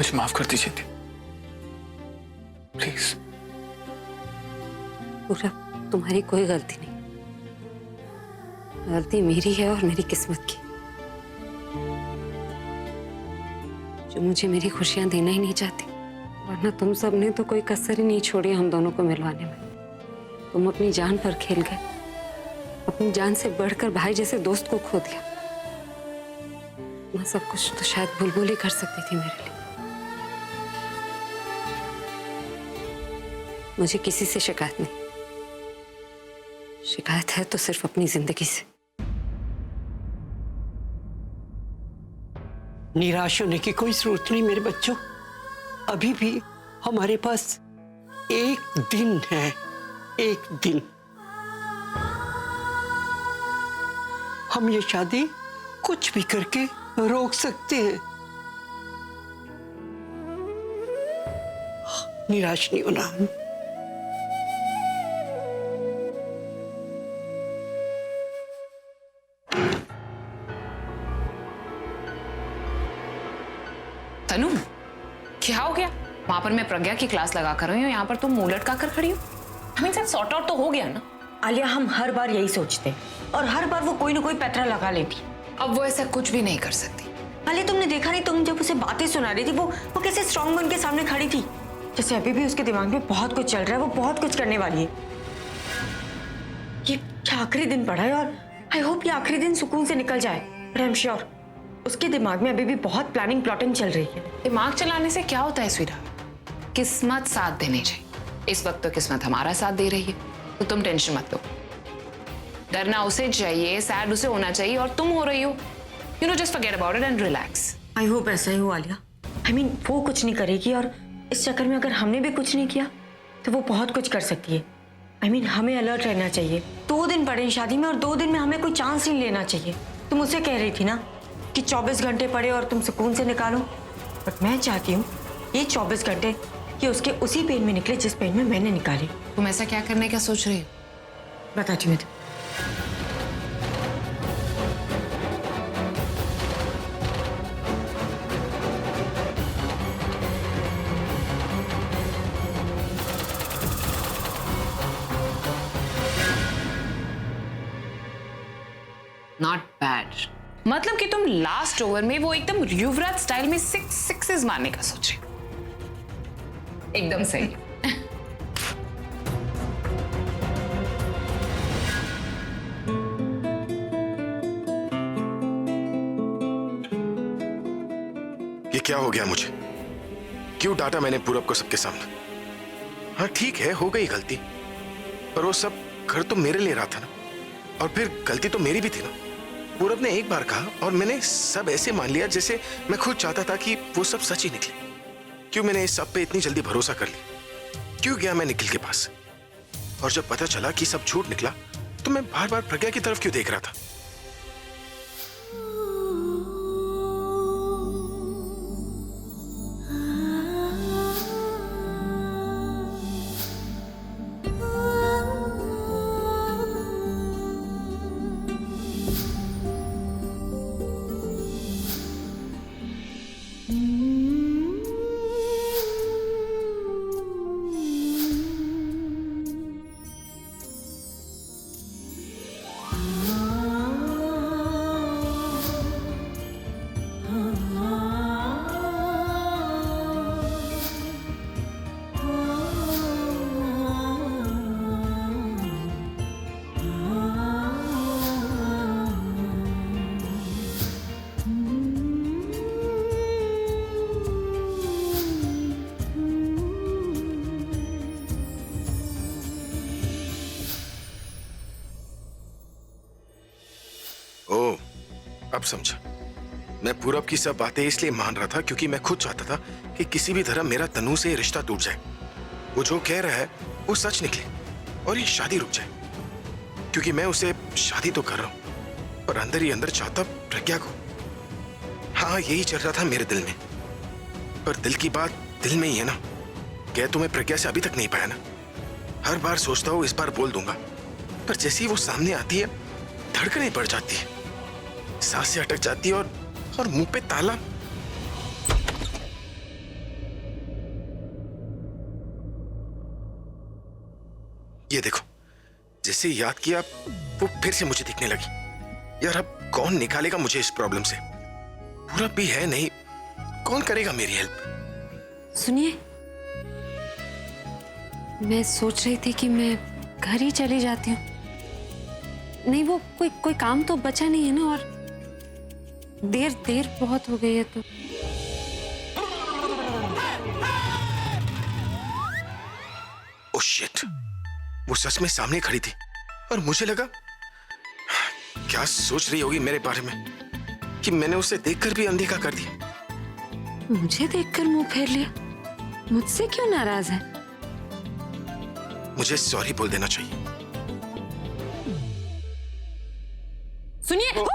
मुझे माफ कर दीजिए दी, प्लीज। पूरा तुम्हारी कोई गलती नहीं, गलती मेरी है और मेरी किस्मत की, जो मुझे मेरी खुशियां देना ही नहीं चाहती। वरना तुम सब ने तो कोई कसर ही नहीं छोड़ी हम दोनों को मिलवाने में। तुम अपनी जान पर खेल गए, अपनी जान से बढ़कर भाई जैसे दोस्त को खो दिया। मैं सब कुछ तो शायद बुलबुल ही कर सकती थी मेरे लिए। मुझे किसी से शिकायत नहीं, शिकायत है तो सिर्फ अपनी जिंदगी से। निराश होने की कोई जरूरत नहीं मेरे बच्चों। अभी भी हमारे पास एक दिन है, एक दिन। हम ये शादी कुछ भी करके रोक सकते हैं। निराश नहीं होना। तनु, क्या हो गया? वहां पर मैं प्रज्ञा की क्लास लगा कर रही हूँ, यहाँ पर तुम मुंह लटका कर खड़ी हो। हमें सब सॉर्ट आउट तो हो गया ना? आलिया, हम हर बार यही सोचते हैं और हर बार वो कोई ना कोई पैतरा लगा लेती। अब वो ऐसा कुछ भी नहीं कर सकती। आलिया, तुमने देखा नहीं, तुम जब उसे बातें सुना रही थी वो कैसे स्ट्रांग बन के सामने खड़ी थी, जैसे अभी भी उसके दिमाग में बहुत कुछ चल रहा है, वो बहुत कुछ करने वाली है। ये आखिरी दिन पड़ा है और आई होप ये आखिरी दिन सुकून से निकल जाए, बट आई एम श्योर उसके दिमाग में अभी भी बहुत प्लानिंग प्लॉटिंग चल रही है। दिमाग चलाने से क्या होता है स्वीटा? किस्मत साथ देनी चाहिए। इस वक्त तो किस्मत हमारा साथ दे रही है, तो तुम टेंशन मत लो। डरना उसे चाहिए, सैड उसे होना चाहिए, और तुम हो रही हो। You know, just forget about it and relax. I hope ऐसा ही हो आलिया। आई मीन वो कुछ नहीं करेगी और इस चक्कर में अगर हमने भी कुछ नहीं किया तो वो बहुत कुछ कर सकती है। आई मीन हमें अलर्ट रहना चाहिए। 2 दिन पड़े शादी में और 2 दिन में हमें कोई चांस नहीं लेना चाहिए। तुम उसे कह रही थी ना कि 24 घंटे पड़े और तुम सुकून से निकालो, बट मैं चाहती हूँ ये 24 घंटे कि उसके उसी पेन में निकले जिस पेन में मैंने निकाली। तुम ऐसा क्या करने का सोच रही हो? बताती हूँ। Not bad. मतलब कि तुम लास्ट ओवर में वो एकदम युवराज स्टाइल में 6 सिक्सेस मारने का सोचे। एकदम सही। ये क्या हो गया मुझे? क्यों डांटा मैंने पूरब को सबके सामने? हाँ ठीक है, हो गई गलती, पर वो सब कर तो मेरे लिए रहा था ना, और फिर गलती तो मेरी भी थी ना। पूरब ने एक बार कहा और मैंने सब ऐसे मान लिया जैसे मैं खुद चाहता था कि वो सब सच ही निकले। क्यों मैंने इस सब पे इतनी जल्दी भरोसा कर लिया? क्यों गया मैं निखिल के पास? और जब पता चला कि सब झूठ निकला तो मैं बार बार प्रज्ञा की तरफ क्यों देख रहा था? ओ, अब समझा। मैं पूरब की सब बातें इसलिए मान रहा था क्योंकि मैं खुद चाहता था कि किसी भी तरह मेरा तनु से रिश्ता टूट जाए। वो जो कह रहा है वो सच निकले और ये शादी रुक जाए, क्योंकि मैं उसे शादी तो कर रहा हूं पर अंदर ही अंदर चाहता प्रज्ञा को। हाँ, यही चल रहा था मेरे दिल में, पर दिल की बात दिल में ही है ना। कह तो मैं प्रज्ञा से अभी तक नहीं पाया ना। हर बार सोचता हूँ इस बार बोल दूंगा, पर जैसे ही वो सामने आती है धड़कनें बढ़ जाती है, सांसें अटक जाती है और मुंह पे ताला। ये देखो, जैसे याद किया वो फिर से मुझे दिखने लगी। यार अब कौन निकालेगा मुझे इस प्रॉब्लम से? पूरा भी है नहीं, कौन करेगा मेरी हेल्प? सुनिए, मैं सोच रही थी कि मैं घर ही चली जाती हूँ। नहीं, वो कोई काम तो बचा नहीं है ना, और देर बहुत हो गई है तो। ओह शिट, वो सच में सामने खड़ी थी और मुझे लगा क्या सोच रही होगी मेरे बारे में कि मैंने उसे देखकर भी अनदेखा कर दिया। मुझे देखकर मुंह फेर लिया। मुझसे क्यों नाराज है? मुझे सॉरी बोल देना चाहिए। सुनिए,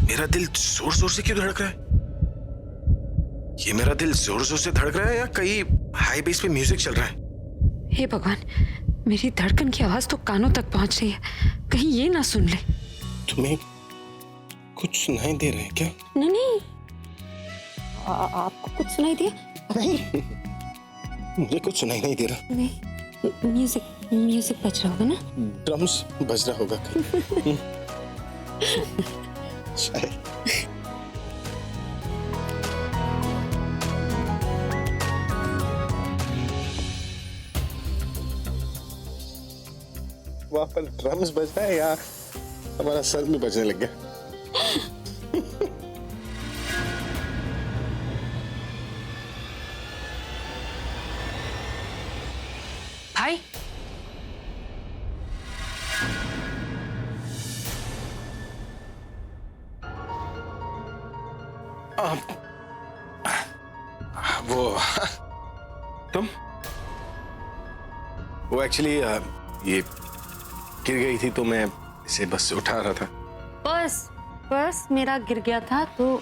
मेरा दिल जोर जोर से क्यों धड़क रहा है? ये मेरा दिल जोर जोर से धड़क रहा है या कहीं हाई बेस पे म्यूजिक चल रहा है? हे भगवान, मेरी धड़कन की आवाज तो कानों तक पहुंच रही है, कहीं ये ना सुन ले। तुम्हें कुछ सुनाई दे रहा है क्या? नहीं, आपको कुछ सुनाई दिया? नहीं, मुझे कुछ सुनाई नहीं दे रहा। नहीं, म्यूजिक बज रहा होगा ना? ड्रम्स बज रहा होगा कहीं। शायद। वहां पर ड्रम्स बज रहा है या हमारा सर में बजने लग गया? भाई, वो तुम? वो एक्चुअली ये गिर गई थी तो मैं इसे बस उठा रहा था। बस मेरा गिर गया था तो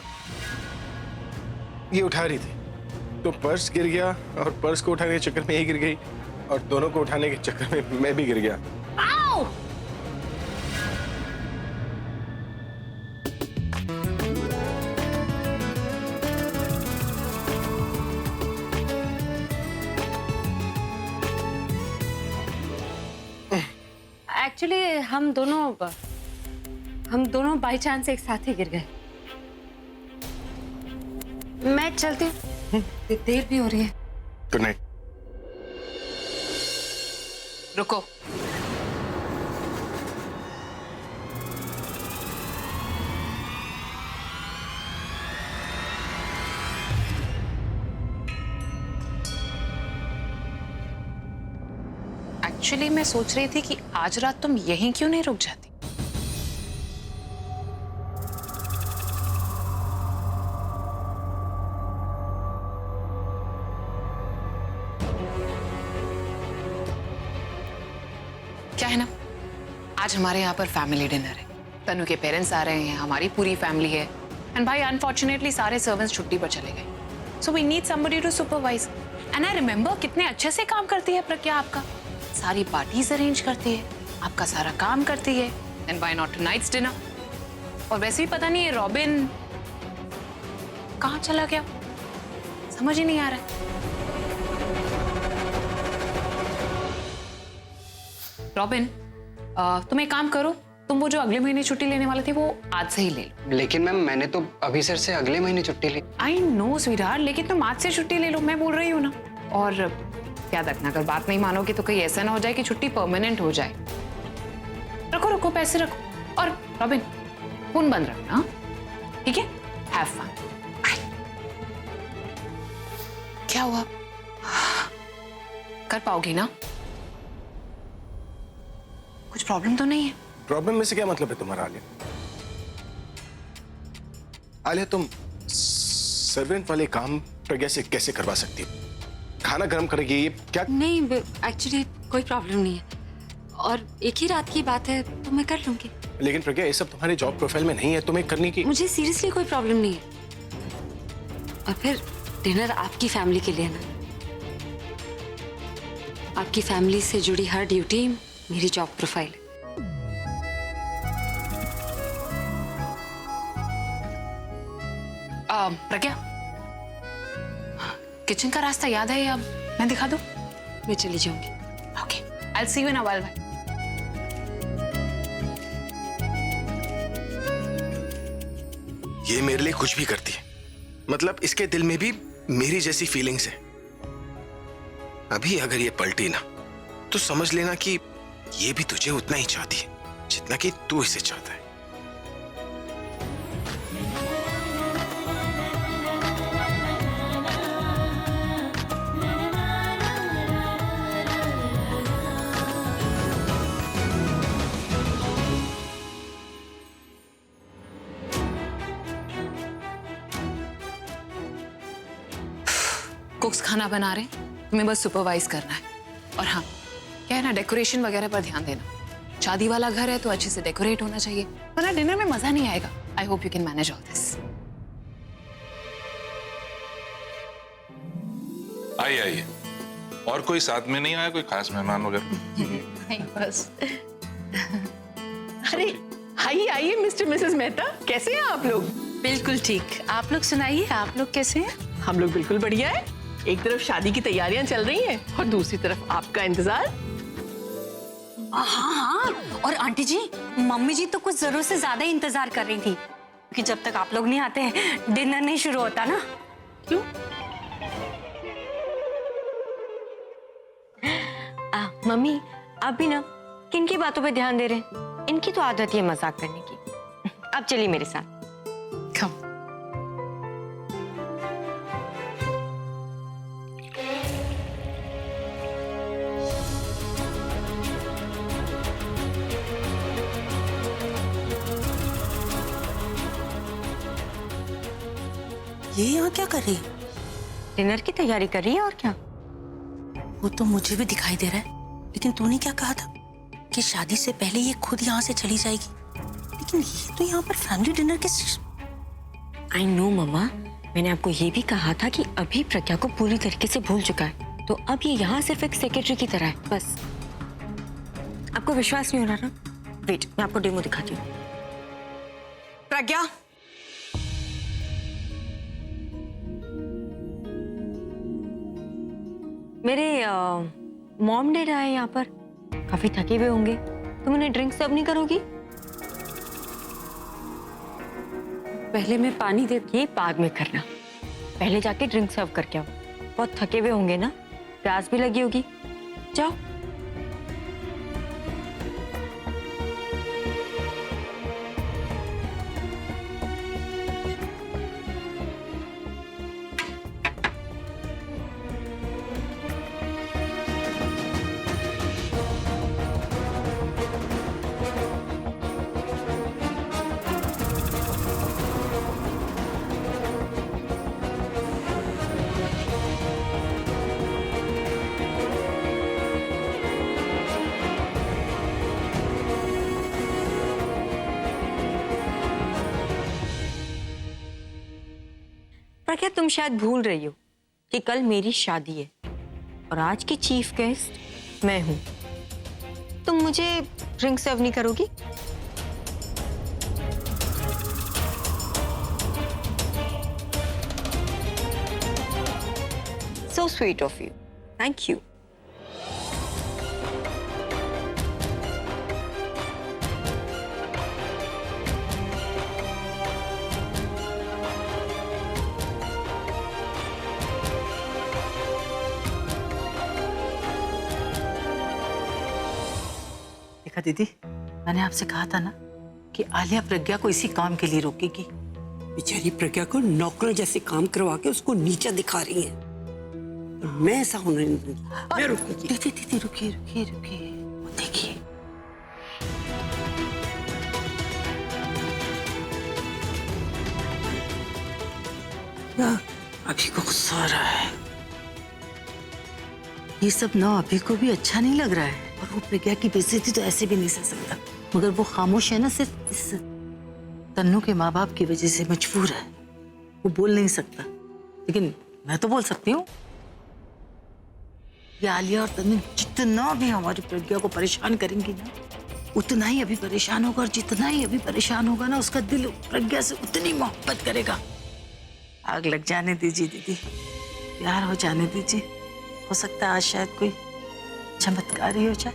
ये उठा रही थी तो पर्स गिर गया और पर्स को उठाने के चक्कर में ये गिर गई और दोनों को उठाने के चक्कर में मैं भी गिर गया। आओ! एक्चुअली हम दोनों बाई चांस एक साथ ही गिर गए। मैं चलती हूँ, देर भी हो रही है। Good night. रुको। एक्चुअली मैं सोच रही थी कि आज रात तुम यहीं क्यों नहीं रुक जाती? क्या है ना, आज हमारे यहाँ पर फैमिली डिनर है। तनु के पेरेंट्स आ रहे हैं, हमारी पूरी फैमिली है। एंड भाई अनफॉर्चुनेटली सारे सर्वेंट्स छुट्टी पर चले गए। So we need somebody to supervise. And I remember कितने अच्छे से काम करती है प्रज्ञा आपका। सारी पार्टीज अरेंज करती है, आपका सारा काम करती है। And why not tonight's dinner? और वैसे भी पता नहीं ये रॉबिन कहाँ चला गया, समझ ही नहीं आ रहा है। रॉबिन, तुम एक काम करो, तुम वो जो अगले महीने छुट्टी लेने वाले थे वो आज से ही ले लो। लेकिन मैम मैंने तो अभी सर से अगले महीने छुट्टी ली। आई नो स्वीटहार्ट, लेकिन तुम आज से छुट्टी ले लो, मैं बोल रही हूँ ना। और याद रखना, अगर बात नहीं मानोगे तो कहीं ऐसा ना हो जाए कि छुट्टी परमानेंट हो जाए। रखो रखो, पैसे रखो। और रॉबिन, फोन बंद रखना, ठीक है? Have fun. क्या हुआ? कर पाओगी ना? कुछ प्रॉब्लम तो नहीं है? प्रॉब्लम में से क्या मतलब है तुम्हारा आलिया? आलिया, तुम सर्वेंट वाले काम प्रज्ञा से कैसे करवा सकती हो? खाना गर्म करेगी ये क्या? नहीं, एक्चुअली कोई प्रॉब्लम नहीं है और एक ही रात की बात है तो मैं कर लूंगी। लेकिन प्रज्ञा, ये सब तुम्हारे जॉब प्रोफाइल में नहीं है, तुम्हें करने की। मुझे सीरियसली कोई प्रॉब्लम नहीं है। और फिर डिनर आपकी फैमिली के लिए ना, आपकी फैमिली से जुड़ी हर ड्यूटी मेरी जॉब प्रोफाइल है। प्रज्ञा, किचन का रास्ता याद है या मैं दिखा दूं? मैं चली जाऊंगी। Okay, I will see you in a while. ये मेरे लिए कुछ भी करती है, मतलब इसके दिल में भी मेरी जैसी फीलिंग्स है। अभी अगर ये पलटी ना तो समझ लेना कि ये भी तुझे उतना ही चाहती है जितना कि तू इसे चाहता है। कुक्स खाना बना रहे हैं, तुम्हें बस सुपरवाइज करना है। और हाँ, क्या है ना, डेकोरेशन वगैरह पर ध्यान देना। शादी वाला घर है तो अच्छे से डेकोरेट होना चाहिए, वरना डिनर में मजा नहीं आएगा। I hope you can manage all this. आइए आइए। और कोई साथ में नहीं आया, कोई खास मेहमान वगैरह? नहीं, बस। अरे आइए आइए मिस्टर मिसेस मेहता, कैसे हैं आप लोग? बिल्कुल ठीक। आप लोग सुनाइए, आप लोग कैसे हैं? हम लोग बिल्कुल बढ़िया है। एक तरफ शादी की तैयारियां चल रही हैं और दूसरी तरफ आपका इंतजार। हाँ हाँ, और आंटी जी, मम्मी जी तो कुछ जरूर से ज्यादा ही इंतजार कर रही थी, क्योंकि जब तक आप लोग नहीं आते डिनर नहीं शुरू होता ना। क्यों? मम्मी, आप भी ना किन की बातों पे ध्यान दे रहे हैं? इनकी तो आदत ही है मजाक करने की। आप चलिए मेरे साथ। Come. ये यहाँ क्या कर रही है? डिनर की तैयारी कर रही है और क्या। वो तो मुझे भी दिखाई दे रहा है, लेकिन तूने क्या कहा था कि शादी से पहले ये खुद यहाँ से चली जाएगी? लेकिन ये तो यहाँ पर फैमिली डिनर के। आई नो मम्मा, मैंने आपको ये भी कहा था कि अभी प्रज्ञा को पूरी तरीके से भूल चुका है, तो अब ये यहाँ सिर्फ एक सेक्रेटरी की तरह है बस। आपको विश्वास नहीं हो रहा ना? वेट, मैं आपको डेमो दिखाती हूँ। प्रज्ञा, मेरे मॉम डैड आए यहाँ पर, काफी थके हुए होंगे, तुम उन्हें ड्रिंक सर्व नहीं करोगी? पहले मैं पानी दे। ये बाद में करना, पहले जाके ड्रिंक सर्व करके आओ। बहुत थके हुए होंगे ना, प्यास भी लगी होगी, जाओ। प्रज्ञा, तुम शायद भूल रही हो कि कल मेरी शादी है और आज की चीफ गेस्ट मैं हूं। तुम मुझे ड्रिंक सर्व नहीं करोगी? So sweet of you. Thank you. देखा दीदी, मैंने आपसे कहा था ना कि आलिया प्रज्ञा को इसी काम के लिए रोकेगी। बेचारी प्रज्ञा को नौकरों जैसे काम करवा के उसको नीचा दिखा रही है। और मैं ऐसा होने नहीं दूंगी। मैं रुकूंगी। दीदी दीदी रुकिए रुकिए रुकिए, देखिए क्या अभी को गुस्सा आ रहा है? ये सब ना अभी को भी अच्छा नहीं लग रहा है। और वो प्रज्ञा की बेइज्जती तो ऐसे भी नहीं सह सकता, मगर वो खामोश है ना, सिर्फ इस तन्नू के माँ बाप की वजह से मजबूर है। वो बोल नहीं सकता, लेकिन मैं तो बोल सकती हूँ। ये आलिया और तन्नू जितना भी हमारी प्रज्ञा को परेशान करेंगी ना, उतना ही अभी परेशान होगा, और जितना ही अभी परेशान होगा ना, उसका दिल प्रज्ञा से उतनी मोहब्बत करेगा। आग लग जाने दीजिए दीदी, प्यार हो जाने दीजिए। हो सकता है आज शायद कोई चमत्कार ही हो जाए।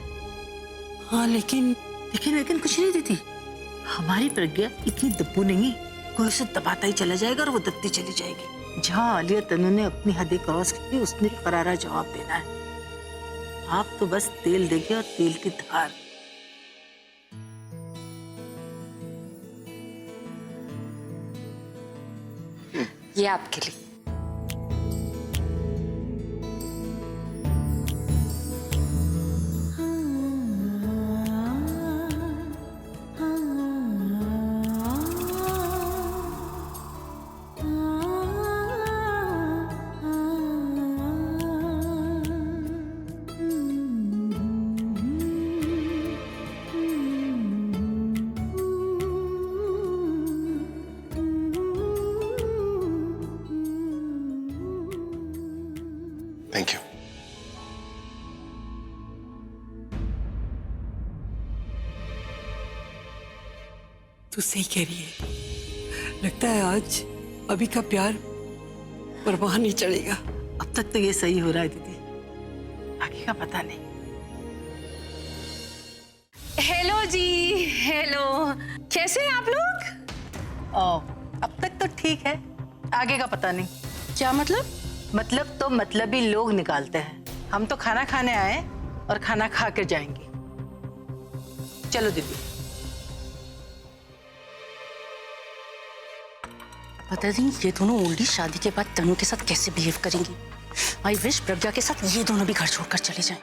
हाँ लेकिन कुछ नहीं दीदी, हमारी प्रज्ञा इतनी दब्बू नहीं है। कोई उसे दबाता ही चला जाएगा और वो दबती चली जाएगी। जहाँ आलिया तन्नू ने अपनी हदें क्रॉस की, उसने करारा जवाब देना है। आप तो बस तेल देंगे और तेल की धार। ये आपके लिए। Thank you. तू सही कह रही है। लगता है आज अभी का प्यार परवाह नहीं चढ़ेगा। अब तक तो ये सही हो रहा है दीदी, आगे का पता नहीं। हेलो जी, हेलो। कैसे हैं आप लोग? अब तक तो ठीक है, आगे का पता नहीं। क्या मतलब? मतलब तो मतलबी लोग निकालते हैं। हम तो खाना खाने आए और खाना खा कर जाएंगे। चलो दीदी। पता नहीं ये दोनों ओल्डी शादी के बाद तनु के साथ कैसे बिहेव करेंगी। आई विश प्रज्ञा के साथ ये दोनों भी घर छोड़कर चले जाएं।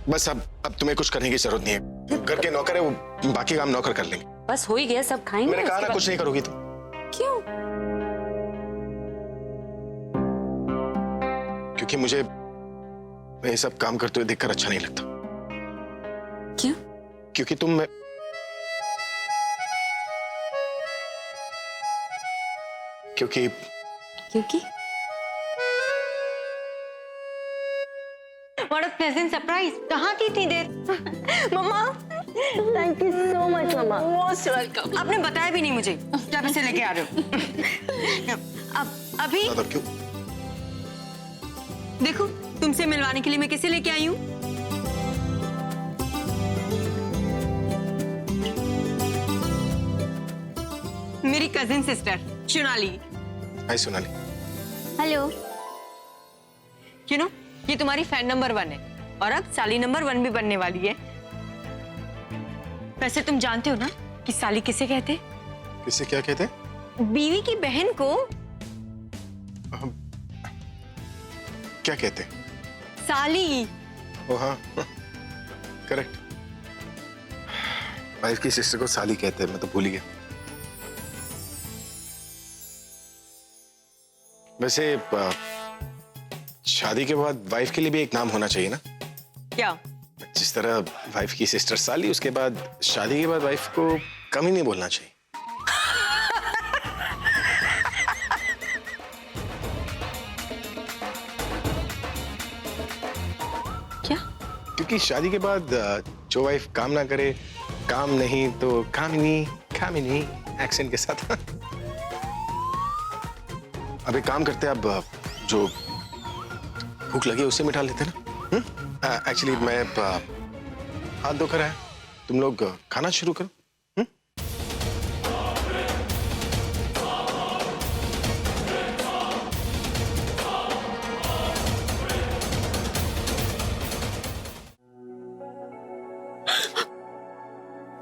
बस अब तुम्हें कुछ करने की जरूरत नहीं है। घर के नौकर है, वो बाकी काम नौकर कर लेंगे। बस हो ही गया, सब खाएंगे। मैंने कहा ना कुछ नहीं करोगी तुम। क्यों? क्योंकि मुझे ये सब काम करते हुए देखकर अच्छा नहीं लगता। क्यों? क्योंकि तुम क्योंकि व्हाट अ प्लेजेंट सरप्राइज। कहाँ थी इतनी देर? मम्मा, थैंक यू सो मच मम्मा। Most welcome. आपने बताया भी नहीं मुझे जब इसे लेके आ रहे हो। अब अभी क्यों? देखो, तुमसे मिलवाने के लिए मैं किसे लेके आई हूँ। मेरी cousin sister Sonali. Hi Sonali. Hello. You know, ये तुम्हारी फैन नंबर 1 है और अब साली नंबर 1 भी बनने वाली है। वैसे तुम जानते हो ना कि साली किसे कहते हैं? किसे क्या कहते हैं? बीवी की बहन को क्या कहते हैं? साली। ओ हाँ, करेक्ट। वाइफ की सिस्टर को साली कहते हैं, मैं तो भूल ही गया। वैसे शादी के बाद वाइफ के लिए भी एक नाम होना चाहिए ना? क्या? जिस तरह वाइफ की सिस्टर साली, उसके बाद शादी के बाद वाइफ को कम ही नहीं बोलना चाहिए। क्या? क्योंकि शादी के बाद जो वाइफ काम ना करे, काम नहीं तो कामिनी एक्सेंट के साथ। अब एक काम करते हैं, अब जो भूख लगी है उससे मिटा लेते ना। एक्चुअली मैं हाथ धोकर आया, तुम लोग खाना शुरू करो।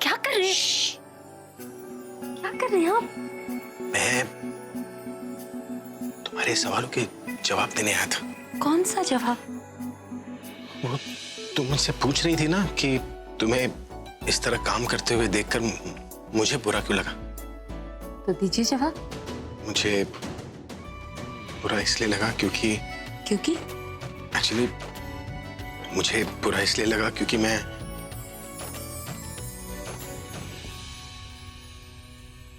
क्या कर रहे हैं? क्या कर रहे हैं आप? मैं तुम्हारे सवालों के जवाब देने आया था। कौन सा जवाब? वो तुम मुझसे पूछ रही थी ना कि तुम्हें इस तरह काम करते हुए देखकर मुझे बुरा क्यों लगा। तो दीजिए जवाब। मुझे बुरा इसलिए लगा क्योंकि एक्चुअली मुझे बुरा इसलिए लगा क्योंकि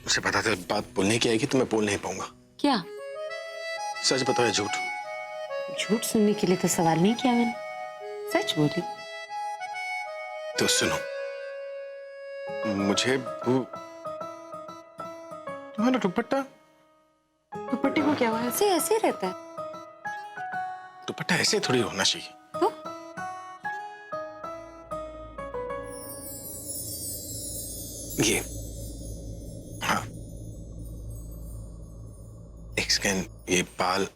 मुझे पता था बात बोलने की आएगी तो मैं बोल नहीं पाऊंगा। क्या? सच बताओ या झूठ? झूठ सुनने के लिए तो सवाल नहीं किया मैंने, सच बोली। तो सुनो, मुझे वो तुम्हारा दुपट्टा दुपट्टे को क्या हुआ? ऐसे ऐसे रहता है। दुपट्टा ऐसे थोड़ी होना चाहिए। तो ये हाँ, एक सेकेंड, ये बाल